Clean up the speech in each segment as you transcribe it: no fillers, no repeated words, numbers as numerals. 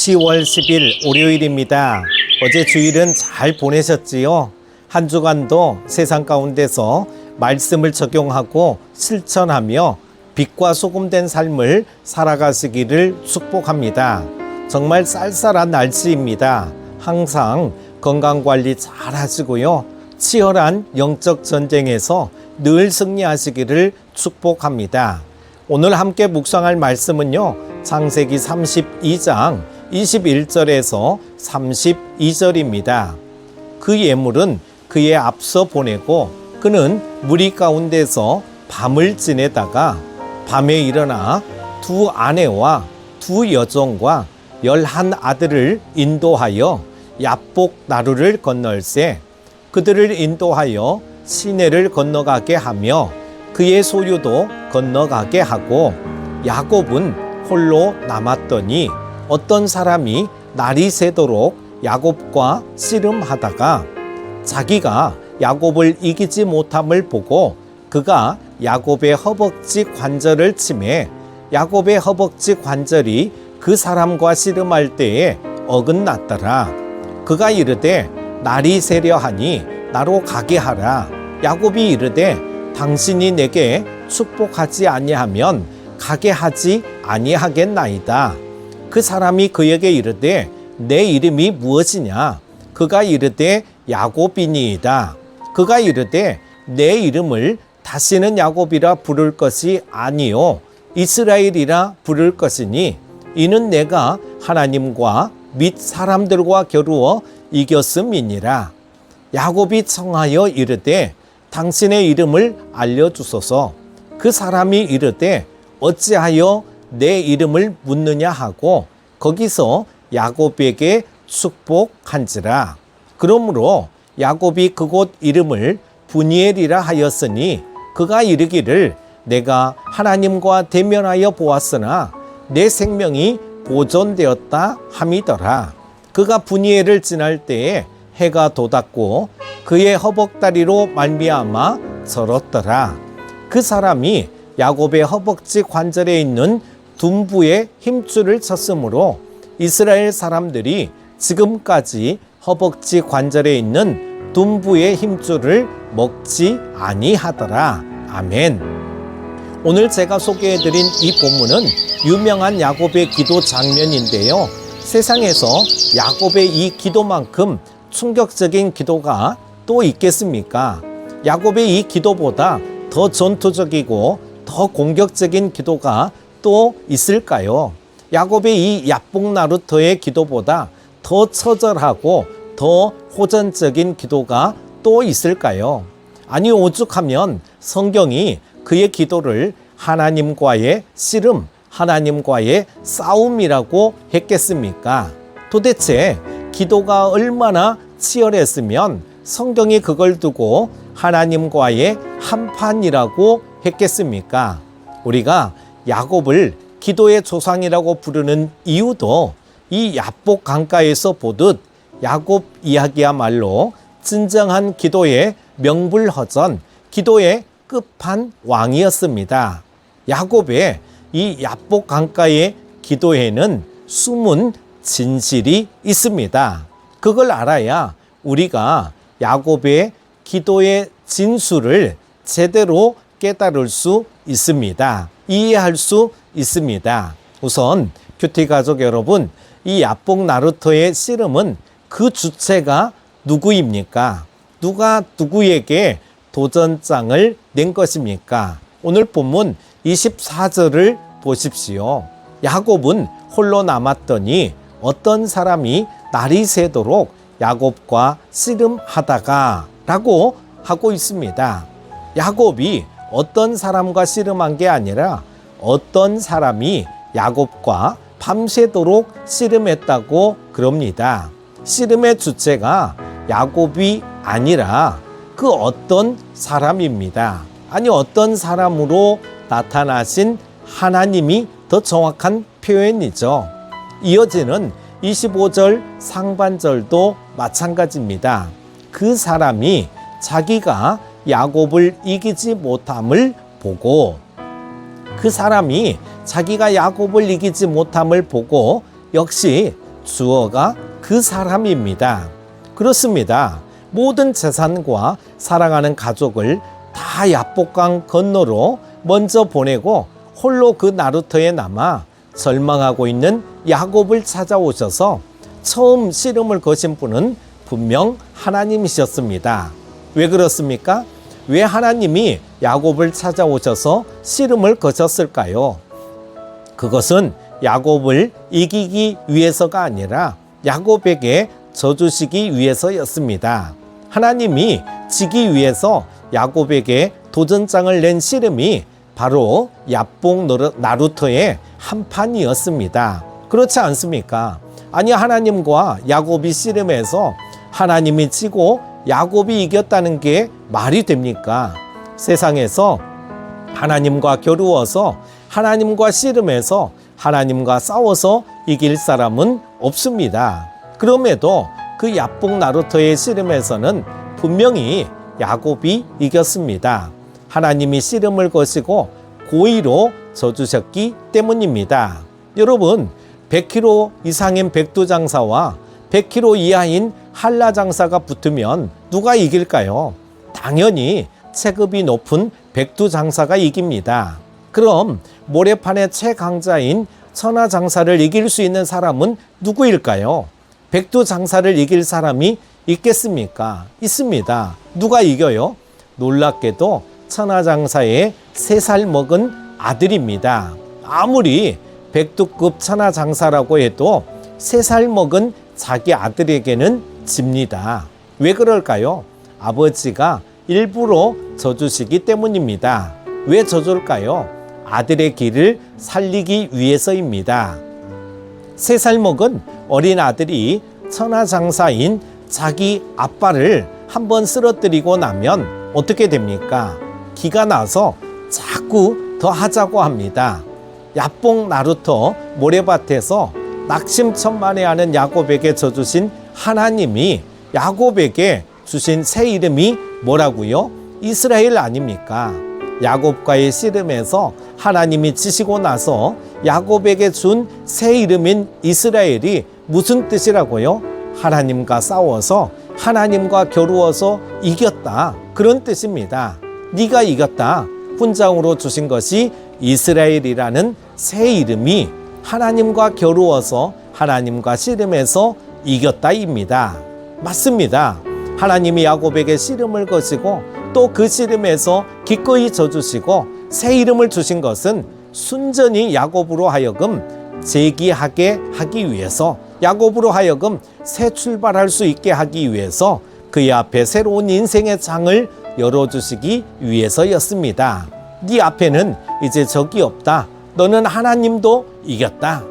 10월 10일 월요일입니다. 어제 주일은 잘 보내셨지요? 한 주간도 세상 가운데서 말씀을 적용하고 실천하며 빛과 소금 된 삶을 살아가시기를 축복합니다. 정말 쌀쌀한 날씨입니다. 항상 건강관리 잘 하시고요. 치열한 영적 전쟁에서 늘 승리하시기를 축복합니다. 오늘 함께 묵상할 말씀은요, 창세기 32장 21절에서 32절입니다. 그 예물은 그의 앞서 보내고 그는 무리 가운데서 밤을 지내다가 밤에 일어나 두 아내와 두 여종과 11 아들을 인도하여 야복 나루를 건널세 그들을 인도하여 시내를 건너가게 하며 그의 소유도 건너가게 하고 야곱은 홀로 남았더니 어떤 사람이 날이 새도록 야곱과 씨름하다가 자기가 야곱을 이기지 못함을 보고 그가 야곱의 허벅지 관절을 치매 야곱의 허벅지 관절이 그 사람과 씨름할 때에 어긋났더라. 그가 이르되 날이 새려 하니 나로 가게 하라. 야곱이 이르되 당신이 내게 축복하지 아니하면 가게 하지 아니하겠나이다. 그 사람이 그에게 이르되 내 이름이 무엇이냐? 그가 이르되 야곱이니이다. 그가 이르되 내 이름을 다시는 야곱이라 부를 것이 아니요 이스라엘이라 부를 것이니 이는 내가 하나님과 및 사람들과 겨루어 이겼음이니라. 야곱이 청하여 이르되 당신의 이름을 알려주소서. 그 사람이 이르되 어찌하여 내 이름을 묻느냐 하고 거기서 야곱에게 축복한지라. 그러므로 야곱이 그곳 이름을 브니엘이라 하였으니 그가 이르기를 내가 하나님과 대면하여 보았으나 내 생명이 보존되었다 함이더라. 그가 브니엘을 지날 때에 해가 돋았고 그의 허벅다리로 말미암아 절었더라. 그 사람이 야곱의 허벅지 관절에 있는 둔부에 힘줄을 쳤으므로 이스라엘 사람들이 지금까지 허벅지 관절에 있는 둔부의 힘줄을 먹지 아니하더라. 아멘. 오늘 제가 소개해드린 이 본문은 유명한 야곱의 기도 장면인데요. 세상에서 야곱의 이 기도만큼 충격적인 기도가 또 있겠습니까? 야곱의 이 기도보다 더 전투적이고 더 공격적인 기도가 또 있을까요? 야곱의 이 야복 나루터의 기도보다 더 처절하고 더 호전적인 기도가 또 있을까요? 아니 오죽하면 성경이 그의 기도를 하나님과의 씨름, 하나님과의 싸움이라고 했겠습니까? 도대체 기도가 얼마나 치열했으면 성경이 그걸 두고 하나님과의 한판이라고 했겠습니까? 우리가 야곱을 기도의 조상이라고 부르는 이유도 이 야복 강가에서 보듯 야곱 이야기야말로 진정한 기도의 명불허전, 기도의 끝판왕이었습니다. 야곱의 이 야복 강가의 기도에는 숨은 진실이 있습니다. 그걸 알아야 우리가 야곱의 기도의 진술을 제대로 깨달을 수 있습니다. 이해할 수 있습니다. 우선 큐티 가족 여러분, 이 야복 나루터의 씨름은 그 주체가 누구입니까? 누가 누구에게 도전장을 낸 것입니까? 오늘 본문 24절을 보십시오. 야곱은 홀로 남았더니 어떤 사람이 날이 새도록 야곱과 씨름하다가 라고 하고 있습니다. 야곱이 어떤 사람과 씨름한 게 아니라 어떤 사람이 야곱과 밤새도록 씨름했다고 그럽니다. 씨름의 주체가 야곱이 아니라 그 어떤 사람입니다. 아니 어떤 사람으로 나타나신 하나님이 더 정확한 표현이죠. 이어지는 25절 상반절도 마찬가지입니다. 그 사람이 자기가 야곱을 이기지 못함을 보고 그 사람이 자기가 야곱을 이기지 못함을 보고 역시 주어가 그 사람입니다. 그렇습니다. 모든 재산과 사랑하는 가족을 다 야복강 건너로 먼저 보내고 홀로 그 나루터에 남아 절망하고 있는 야곱을 찾아오셔서 처음 씨름을 거신 분은 분명 하나님이셨습니다. 왜 그렇습니까? 왜 하나님이 야곱을 찾아오셔서 씨름을 거셨을까요? 그것은 야곱을 이기기 위해서가 아니라 야곱에게 져주시기 위해서였습니다. 하나님이 지기 위해서 야곱에게 도전장을 낸 씨름이 바로 야복 나루터의 한판이었습니다. 그렇지 않습니까? 아니, 하나님과 야곱이 씨름해서 하나님이 지고 야곱이 이겼다는 게 말이 됩니까? 세상에서 하나님과 겨루어서 하나님과 씨름해서 하나님과 싸워서 이길 사람은 없습니다. 그럼에도 그 야복 나루터의 씨름에서는 분명히 야곱이 이겼습니다. 하나님이 씨름을 거시고 고의로 져주셨기 때문입니다. 여러분, 100kg 이상인 백두장사와 100kg 이하인 한라장사가 붙으면 누가 이길까요? 당연히 체급이 높은 백두장사가 이깁니다. 그럼 모래판의 최강자인 천하장사를 이길 수 있는 사람은 누구일까요? 백두장사를 이길 사람이 있겠습니까? 있습니다. 누가 이겨요? 놀랍게도 천하장사의 3살 먹은 아들입니다. 아무리 백두급 천하장사라고 해도 3살 먹은 자기 아들에게는 집니다. 왜 그럴까요? 아버지가 일부러 져주시기 때문입니다. 왜 져줄까요? 아들의 길을 살리기 위해서입니다. 3살 먹은 어린 아들이 천하장사인 자기 아빠를 한번 쓰러뜨리고 나면 어떻게 됩니까? 기가 나서 자꾸 더 하자고 합니다. 야복 나루터 모래밭에서 낙심천만해하는 야곱에게 져주신 하나님이 야곱에게 주신 새 이름이 뭐라고요? 이스라엘 아닙니까? 야곱과의 씨름에서 하나님이 지시고 나서 야곱에게 준 새 이름인 이스라엘이 무슨 뜻이라고요? 하나님과 싸워서 하나님과 겨루어서 이겼다, 그런 뜻입니다. 네가 이겼다. 훈장으로 주신 것이 이스라엘이라는 새 이름이 하나님과 겨루어서 하나님과 씨름해서 이겼다입니다. 맞습니다. 하나님이 야곱에게 씨름을 거시고 또 그 씨름에서 기꺼이 져주시고 새 이름을 주신 것은 순전히 야곱으로 하여금 재기하게 하기 위해서, 야곱으로 하여금 새 출발할 수 있게 하기 위해서 그의 앞에 새로운 인생의 장을 열어주시기 위해서였습니다. 네 앞에는 이제 적이 없다. 너는 하나님도 이겼다.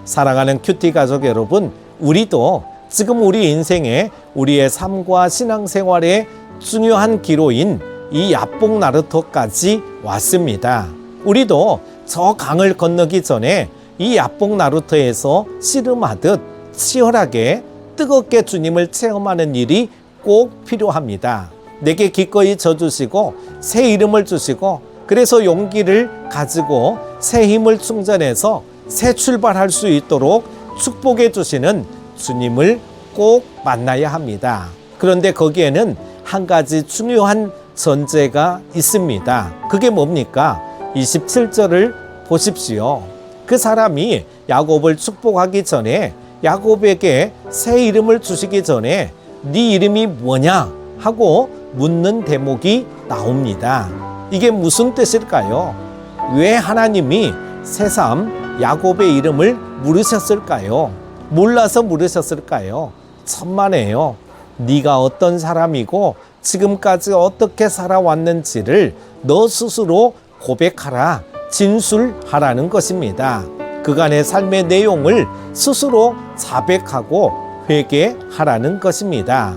사랑하는 큐티 가족 여러분, 우리도 지금 우리 인생에 우리의 삶과 신앙생활의 중요한 기로인 이 야복 나루터까지 왔습니다. 우리도 저 강을 건너기 전에 이 야복 나루터에서 씨름하듯 치열하게 뜨겁게 주님을 체험하는 일이 꼭 필요합니다. 내게 기꺼이 져주시고 새 이름을 주시고 그래서 용기를 가지고 새 힘을 충전해서 새 출발할 수 있도록 축복해 주시는 주님을 꼭 만나야 합니다. 그런데 거기에는 한 가지 중요한 전제가 있습니다. 그게 뭡니까? 27절을 보십시오. 그 사람이 야곱을 축복하기 전에, 야곱에게 새 이름을 주시기 전에 네 이름이 뭐냐 하고 묻는 대목이 나옵니다. 이게 무슨 뜻일까요? 왜 하나님이 새삼 야곱의 이름을 물으셨을까요? 몰라서 물으셨을까요? 천만에요. 네가 어떤 사람이고 지금까지 어떻게 살아왔는지를 너 스스로 고백하라, 진술하라는 것입니다. 그간의 삶의 내용을 스스로 자백하고 회개하라는 것입니다.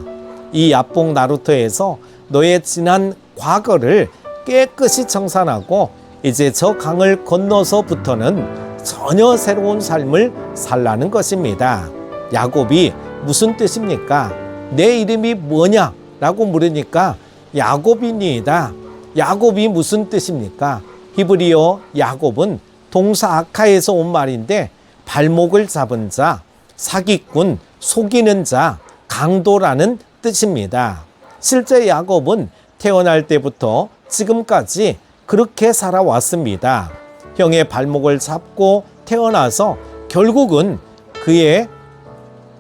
이 야복 나루터에서 너의 지난 과거를 깨끗이 청산하고 이제 저 강을 건너서부터는 전혀 새로운 삶을 살라는 것입니다. 야곱이 무슨 뜻입니까? 내 이름이 뭐냐? 라고 물으니까 야곱이니이다. 야곱이 무슨 뜻입니까? 히브리어 야곱은 동사 아카에서 온 말인데 발목을 잡은 자, 사기꾼, 속이는 자, 강도라는 뜻입니다. 실제 야곱은 태어날 때부터 지금까지 그렇게 살아왔습니다. 형의 발목을 잡고 태어나서 결국은 그의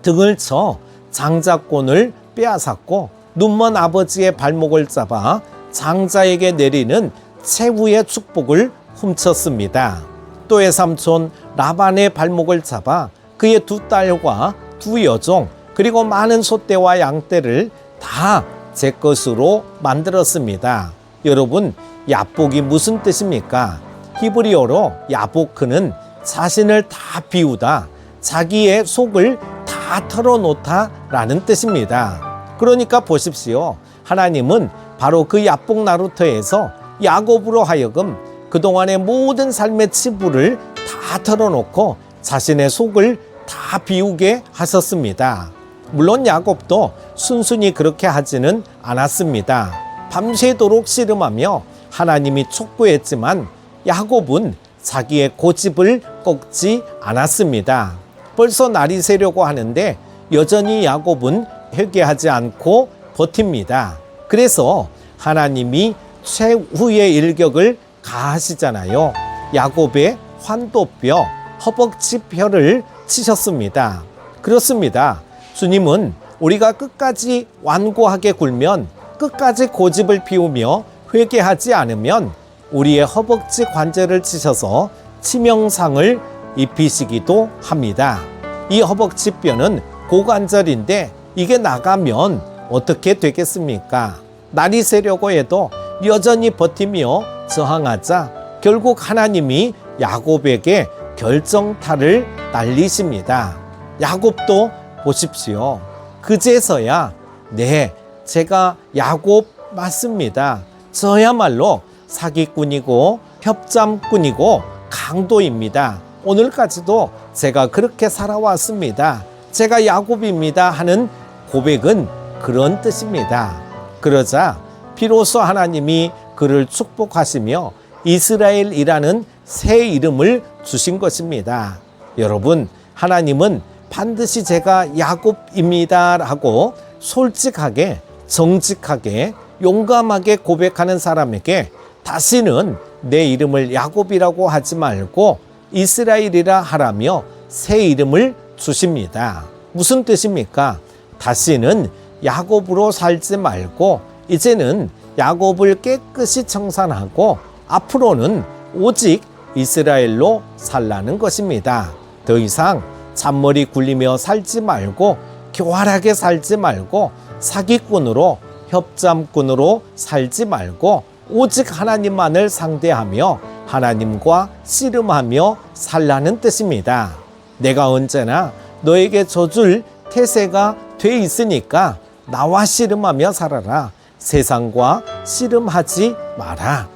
등을 쳐 장자권을 빼앗았고 눈먼 아버지의 발목을 잡아 장자에게 내리는 최후의 축복을 훔쳤습니다. 또 외삼촌 라반의 발목을 잡아 그의 두 딸과 두 여종 그리고 많은 소떼와 양떼를 다 제 것으로 만들었습니다. 여러분, 야복이 무슨 뜻입니까? 히브리어로 야보크는 자신을 다 비우다, 자기의 속을 다 털어놓다 라는 뜻입니다. 그러니까 보십시오. 하나님은 바로 그 야복 나루터에서 야곱으로 하여금 그동안의 모든 삶의 치부를 다 털어놓고 자신의 속을 다 비우게 하셨습니다. 물론 야곱도 순순히 그렇게 하지는 않았습니다. 밤새도록 씨름하며 하나님이 촉구했지만 야곱은 자기의 고집을 꺾지 않았습니다. 벌써 날이 새려고 하는데 여전히 야곱은 회개하지 않고 버팁니다. 그래서 하나님이 최후의 일격을 가하시잖아요. 야곱의 환도뼈, 허벅지 뼈를 치셨습니다. 그렇습니다. 주님은 우리가 끝까지 완고하게 굴면, 끝까지 고집을 피우며 회개하지 않으면 우리의 허벅지 관절을 치셔서 치명상을 입히시기도 합니다. 이 허벅지 뼈는 고관절인데 이게 나가면 어떻게 되겠습니까? 날이 새려고 해도 여전히 버티며 저항하자 결국 하나님이 야곱에게 결정타를 날리십니다. 야곱도 보십시오. 그제서야 네, 제가 야곱 맞습니다. 저야말로 사기꾼이고 협잡꾼이고 강도입니다. 오늘까지도 제가 그렇게 살아왔습니다. 제가 야곱입니다 하는 고백은 그런 뜻입니다. 그러자 비로소 하나님이 그를 축복하시며 이스라엘이라는 새 이름을 주신 것입니다. 여러분, 하나님은 반드시 제가 야곱입니다 라고 솔직하게, 정직하게, 용감하게 고백하는 사람에게 다시는 내 이름을 야곱이라고 하지 말고 이스라엘이라 하라며 새 이름을 주십니다. 무슨 뜻입니까? 다시는 야곱으로 살지 말고 이제는 야곱을 깨끗이 청산하고 앞으로는 오직 이스라엘로 살라는 것입니다. 더 이상 잔머리 굴리며 살지 말고 교활하게 살지 말고 사기꾼으로 협잡꾼으로 살지 말고 오직 하나님만을 상대하며 하나님과 씨름하며 살라는 뜻입니다. 내가 언제나 너에게 져줄 태세가 돼 있으니까 나와 씨름하며 살아라. 세상과 씨름하지 마라.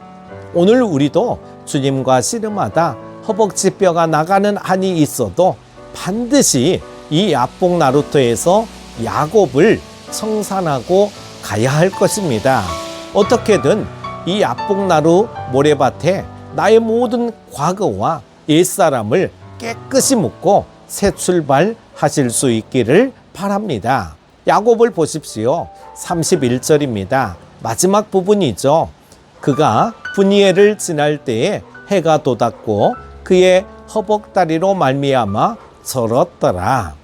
오늘 우리도 주님과 씨름하다 허벅지 뼈가 나가는 한이 있어도 반드시 이 야복 나루터에서 야곱을 청산하고 가야 할 것입니다. 어떻게든 이 야복 나루 모래밭에 나의 모든 과거와 옛사람을 깨끗이 묻고 새 출발하실 수 있기를 바랍니다. 야곱을 보십시오. 31절입니다. 마지막 부분이죠. 그가 분이엘을 지날 때에 해가 돋았고 그의 허벅다리로 말미암아 절었더라.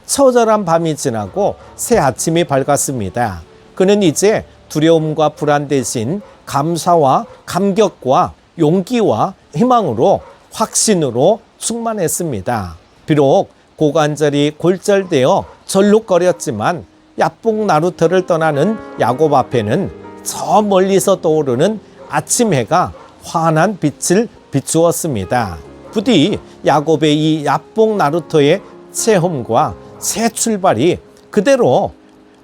처절한 밤이 지나고 새 아침이 밝았습니다. 그는 이제 두려움과 불안 대신 감사와 감격과 용기와 희망으로 확신으로 충만했습니다. 비록 고관절이 골절되어 절룩거렸지만 야복 나루터를 떠나는 야곱 앞에는 저 멀리서 떠오르는 아침 해가 환한 빛을 비추었습니다. 부디 야곱의 이 야복 나루터의 체험과 새 출발이 그대로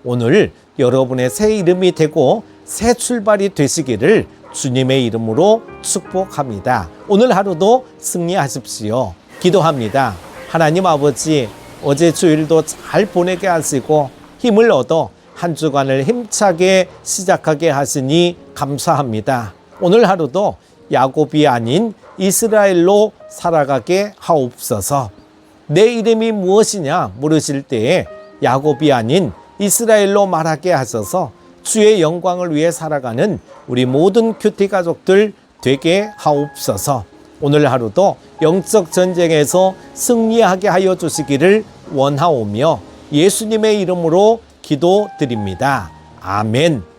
오늘 여러분의 새 이름이 되고 새 출발이 되시기를 주님의 이름으로 축복합니다. 오늘 하루도 승리하십시오. 기도합니다. 하나님 아버지, 어제 주일도 잘 보내게 하시고 힘을 얻어 한 주간을 힘차게 시작하게 하시니 감사합니다. 오늘 하루도 야곱이 아닌 이스라엘로 살아가게 하옵소서. 내 이름이 무엇이냐 물으실 때에 야곱이 아닌 이스라엘로 말하게 하셔서 주의 영광을 위해 살아가는 우리 모든 큐티 가족들 되게 하옵소서. 오늘 하루도 영적 전쟁에서 승리하게 하여 주시기를 원하오며 예수님의 이름으로 기도드립니다. 아멘.